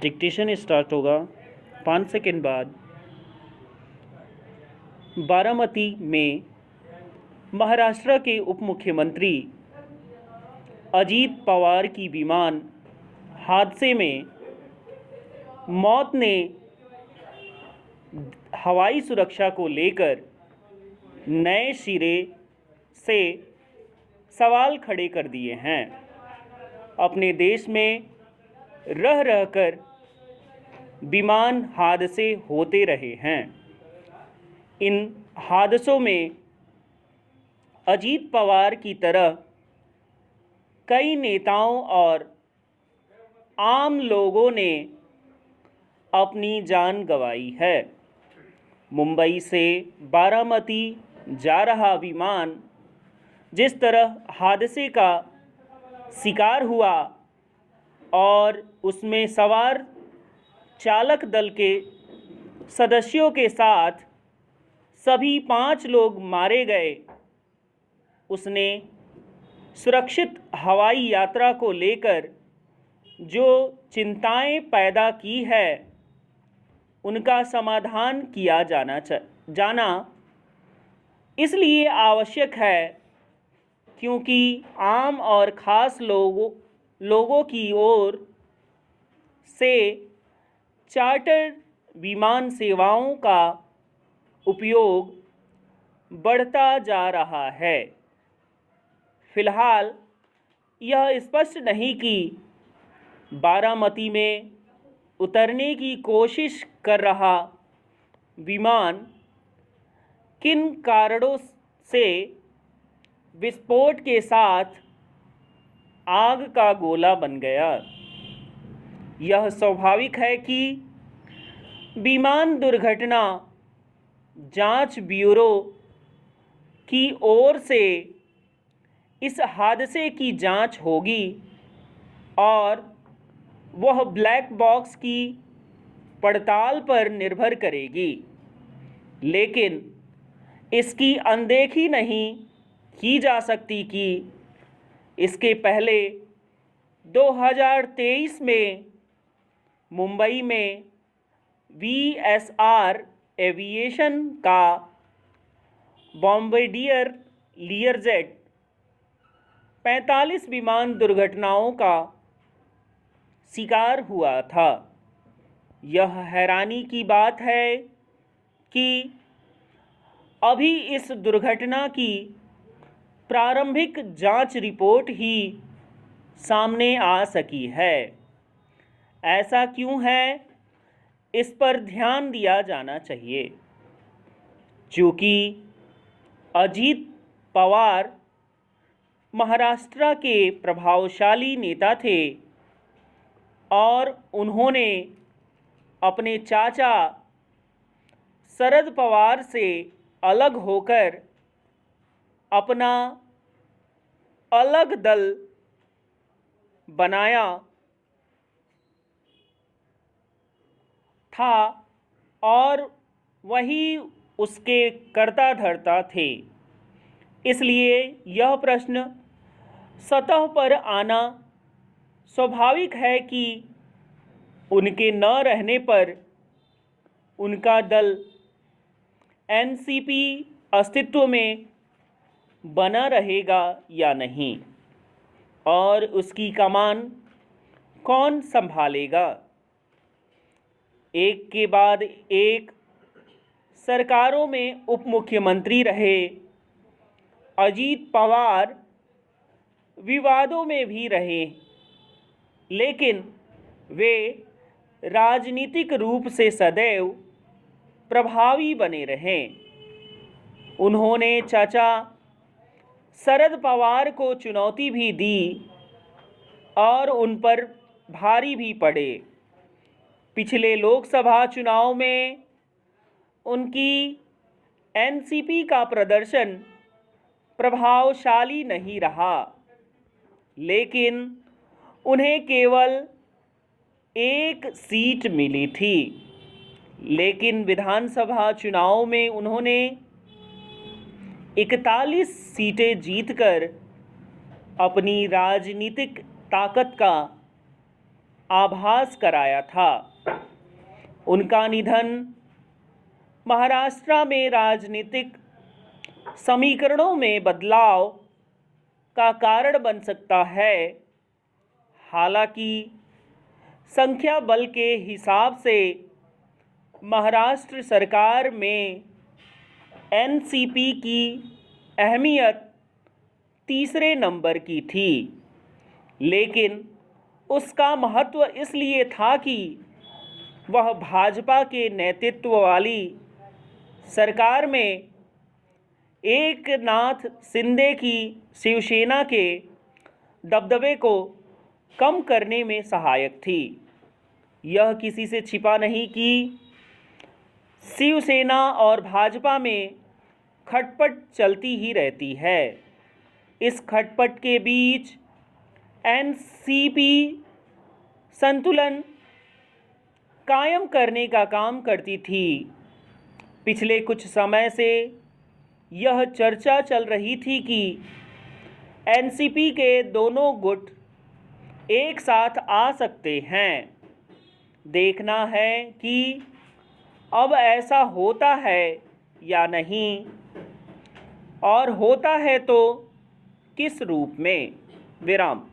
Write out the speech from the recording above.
Dictation start होगा 5 second बाद। बारामती में महाराष्ट्र के उप मुख्यमंत्री अजीत पवार की विमान हादसे में मौत ने हवाई सुरक्षा को लेकर नए सिरे से सवाल खड़े कर दिए हैं। अपने देश में रह रहकर विमान हादसे होते रहे हैं। इन हादसों में अजीत पवार की तरह कई नेताओं और आम लोगों ने अपनी जान गंवाई है। मुंबई से बारामती जा रहा विमान जिस तरह हादसे का शिकार हुआ और उसमें सवार चालक दल के सदस्यों के साथ सभी 5 लोग मारे गए, उसने सुरक्षित हवाई यात्रा को लेकर जो चिंताएं पैदा की है उनका समाधान किया जाना इसलिए आवश्यक है क्योंकि आम और ख़ास लोगों की ओर से चार्टर विमान सेवाओं का उपयोग बढ़ता जा रहा है। फिलहाल यह स्पष्ट नहीं कि बारामती में उतरने की कोशिश कर रहा विमान किन कारणों से विस्फोट के साथ आग का गोला बन गया। यह स्वाभाविक है कि विमान दुर्घटना जांच ब्यूरो की ओर से इस हादसे की जांच होगी और वह ब्लैक बॉक्स की पड़ताल पर निर्भर करेगी, लेकिन इसकी अनदेखी नहीं की जा सकती कि इसके पहले 2023 में मुंबई में VSR एविएशन का बॉम्बार्डियर लीयरजेट 45 विमान दुर्घटनाओं का शिकार हुआ था। यह हैरानी की बात है कि अभी इस दुर्घटना की प्रारंभिक जांच रिपोर्ट ही सामने आ सकी है। ऐसा क्यों है, इस पर ध्यान दिया जाना चाहिए। चूँकि अजीत पवार महाराष्ट्र के प्रभावशाली नेता थे और उन्होंने अपने चाचा शरद पवार से अलग होकर अपना अलग दल बनाया था और वही उसके कर्ता धर्ता थे। इसलिए यह प्रश्न सतह पर आना स्वाभाविक है कि उनके न रहने पर उनका दल एनसीपी अस्तित्व में बना रहेगा या नहीं और उसकी कमान कौन संभालेगा। एक के बाद एक सरकारों में उप मुख्यमंत्री रहे अजीत पवार विवादों में भी रहे, लेकिन वे राजनीतिक रूप से सदैव प्रभावी बने रहे। उन्होंने चाचा शरद पवार को चुनौती भी दी और उन पर भारी भी पड़े। पिछले लोकसभा चुनाव में उनकी एनसीपी का प्रदर्शन प्रभावशाली नहीं रहा, लेकिन उन्हें केवल 1 सीट मिली थी। लेकिन विधानसभा चुनाव में उन्होंने 41 सीटें जीतकर अपनी राजनीतिक ताकत का आभास कराया था। उनका निधन महाराष्ट्र में राजनीतिक समीकरणों में बदलाव का कारण बन सकता है। हालांकि संख्या बल के हिसाब से महाराष्ट्र सरकार में एनसीपी की अहमियत तीसरे नंबर की थी, लेकिन उसका महत्व इसलिए था कि वह भाजपा के नेतृत्व वाली सरकार में एकनाथ शिंदे की शिवसेना के दबदबे को कम करने में सहायक थी। यह किसी से छिपा नहीं कि शिवसेना और भाजपा में खटपट चलती ही रहती है। इस खटपट के बीच एनसीपी संतुलन कायम करने का काम करती थी। पिछले कुछ समय से यह चर्चा चल रही थी कि एनसीपी के दोनों गुट एक साथ आ सकते हैं। देखना है कि अब ऐसा होता है या नहीं, और होता है तो किस रूप में। विराम।